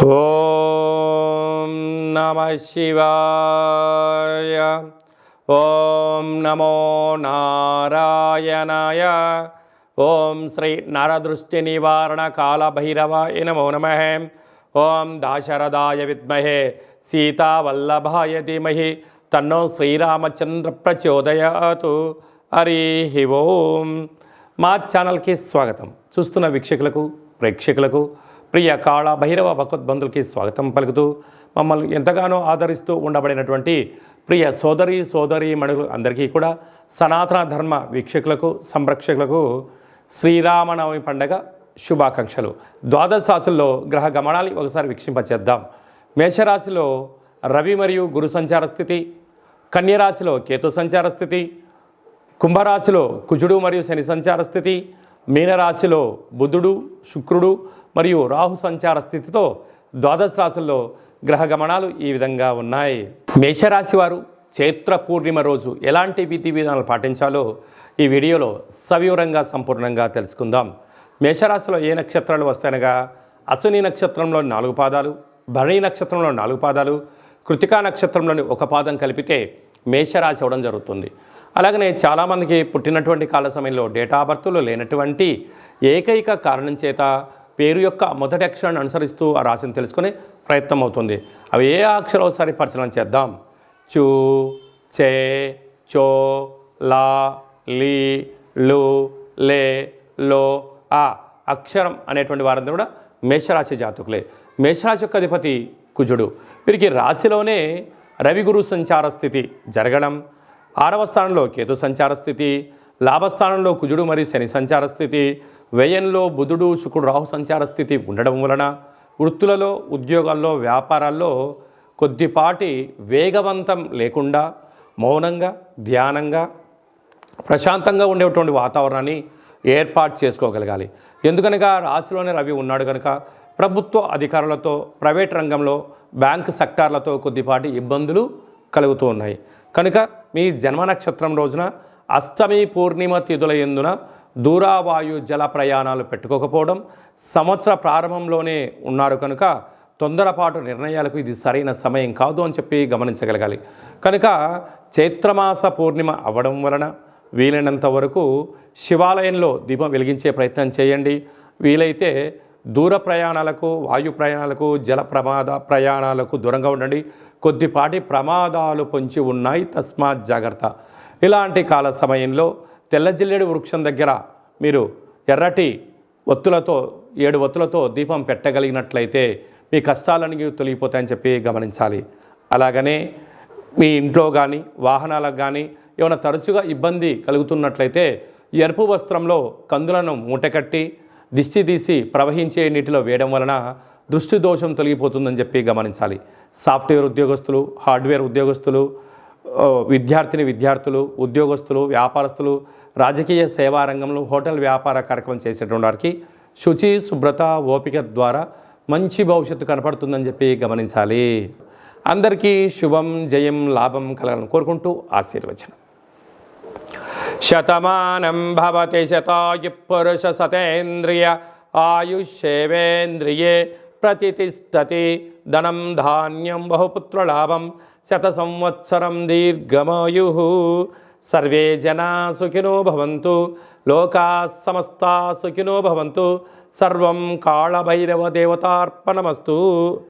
ఓం నమః శివాయ. ఓం నమో నారాయణాయ. ఓం శ్రీ నరదృష్టి నివారణ కాళభైరవాయ నమో నమః. ఓం దాశరథాయ విద్మహే సీతావల్లభాయ ధీమహి తన్నో శ్రీరామచంద్ర ప్రచోదయాతు. హరి ఓం. మా ఛానల్కి స్వాగతం. చూస్తున్న వీక్షకులకు ప్రేక్షకులకు ప్రియ కాళ భైరవ భగవద్బంధులకి స్వాగతం పలుకుతూ మమ్మల్ని ఎంతగానో ఆదరిస్తూ ఉండబడినటువంటి ప్రియ సోదరీ మణులు అందరికీ కూడా సనాతన ధర్మ వీక్షకులకు సంరక్షకులకు శ్రీరామనవమి పండగ శుభాకాంక్షలు. ద్వాదశ రాశుల్లో గ్రహ గమనాన్ని ఒకసారి వీక్షింపచేద్దాం. మేషరాశిలో రవి మరియు గురు సంచార స్థితి, కన్యరాశిలో కేతు సంచార స్థితి, కుంభరాశిలో కుజుడు మరియు శని సంచార స్థితి, మీనరాశిలో బుధుడు శుక్రుడు మరియు రాహు సంచార స్థితితో ద్వాదశ రాశుల్లో గ్రహ గమనాలు ఈ విధంగా ఉన్నాయి. మేషరాశి వారు చైత్ర పూర్ణిమ రోజు ఎలాంటి విధి విధానాలు పాటించాలో ఈ వీడియోలో సవివరంగా సంపూర్ణంగా తెలుసుకుందాం. మేషరాశిలో ఏ నక్షత్రాలు వస్తాయనగా అశ్విని నక్షత్రంలోని 4 పాదాలు, భరణి నక్షత్రంలో 4 పాదాలు, కృతికా నక్షత్రంలోని 1 పాదం కలిపితే మేషరాశి అవ్వడం జరుగుతుంది. అలాగనే చాలామందికి పుట్టినటువంటి కాల సమయంలో డేటా ఆఫ్ బర్త్లో లేనటువంటి ఏకైక కారణం చేత పేరు యొక్క మొదటి అక్షరాన్ని అనుసరిస్తూ ఆ రాశిని తెలుసుకునే ప్రయత్నం అవుతుంది. అవి ఏ అక్షరం ఒకసారి పరిశీలన చేద్దాం. చూ, చే, చో, లా, లీ, లు, లే, లో, ఆ అక్షరం అనేటువంటి వారందరూ కూడా మేషరాశి జాతకులే. మేషరాశి యొక్క అధిపతి కుజుడు. వీరికి రాశిలోనే రవి గురు సంచార స్థితి జరగడం, 6వ స్థానంలో కేతు సంచార స్థితి, లాభస్థానంలో కుజుడు మరియు శని సంచార స్థితి, వ్యయంలో బుధుడు శుక్రుడు రాహు సంచార స్థితి ఉండడం వలన వృత్తులలో ఉద్యోగాల్లో వ్యాపారాల్లో కొద్దిపాటి వేగవంతం లేకుండా మౌనంగా ధ్యానంగా ప్రశాంతంగా ఉండేటువంటి వాతావరణాన్ని ఏర్పాటు చేసుకోగలగాలి. ఎందుకనగా రాశిలోనే రవి ఉన్నాడు కనుక ప్రభుత్వ అధికారులతో ప్రైవేట్ రంగంలో బ్యాంకు సెక్టార్లతో కొద్దిపాటి ఇబ్బందులు కలుగుతూ ఉన్నాయి. కనుక మీ జన్మ నక్షత్రం రోజున అష్టమి పూర్ణిమ తిథుల యందున దూరావాయు జల ప్రయాణాలు పెట్టుకోకపోవడం, సంవత్సర ప్రారంభంలోనే ఉన్నారు కనుక తొందరపాటు నిర్ణయాలకు ఇది సరైన సమయం కాదు అని చెప్పి గమనించగలగాలి. కనుక చైత్రమాస పూర్ణిమ అవ్వడం వలన వీలైనంత వరకు శివాలయంలో దీపం వెలిగించే ప్రయత్నం చేయండి. వీలైతే దూర ప్రయాణాలకు, వాయు ప్రయాణాలకు, జల ప్రయాణాలకు దూరంగా ఉండండి. కొద్దిపాటి ప్రమాదాలు పొంచి ఉన్నాయి, తస్మాత్ జాగ్రత్త. ఇలాంటి కాల సమయంలో తెల్ల జిల్లేడు వృక్షం దగ్గర మీరు ఎర్రటి ఒత్తులతో 7 ఒత్తులతో దీపం పెట్టగలిగినట్లయితే మీ కష్టాలన్నీ తొలగిపోతాయని చెప్పి గమనించాలి. అలాగనే మీ ఇంట్లో కానీ వాహనాలకు కానీ ఏమైనా తరచుగా ఇబ్బంది కలుగుతున్నట్లయితే ఎరుపు వస్త్రంలో కందులను మూటకట్టి దిష్టి తీసి ప్రవహించే నీటిలో వేయడం వలన దృష్టి దోషం తొలగిపోతుందని చెప్పి గమనించాలి. సాఫ్ట్వేర్ ఉద్యోగస్తులు, హార్డ్వేర్ ఉద్యోగస్తులు, విద్యార్థులు, ఉద్యోగస్తులు, వ్యాపారస్తులు, రాజకీయ సేవా రంగంలో హోటల్ వ్యాపార కార్యక్రమం చేసేటువంటి వారికి శుచి శుభ్రత ఓపిక ద్వారా మంచి భవిష్యత్తు కనపడుతుందని చెప్పి గమనించాలి. అందరికీ శుభం జయం లాభం కలగాలని కోరుకుంటూ ఆశీర్వచనం. శతమానం భవతి శతాయు పురుష సతేంద్రియ ఆయుష్యేవేంద్రియే ప్రతిష్టతి ధనం ధాన్యం బహుపుత్రలాభం శత సంవత్సరం దీర్ఘమాయు. సర్వే జనా సుఖినో భవంతు, లోకా సమస్తా సుఖినో భవంతు. సర్వం కాళభైరవ దేవతార్పణమస్తు.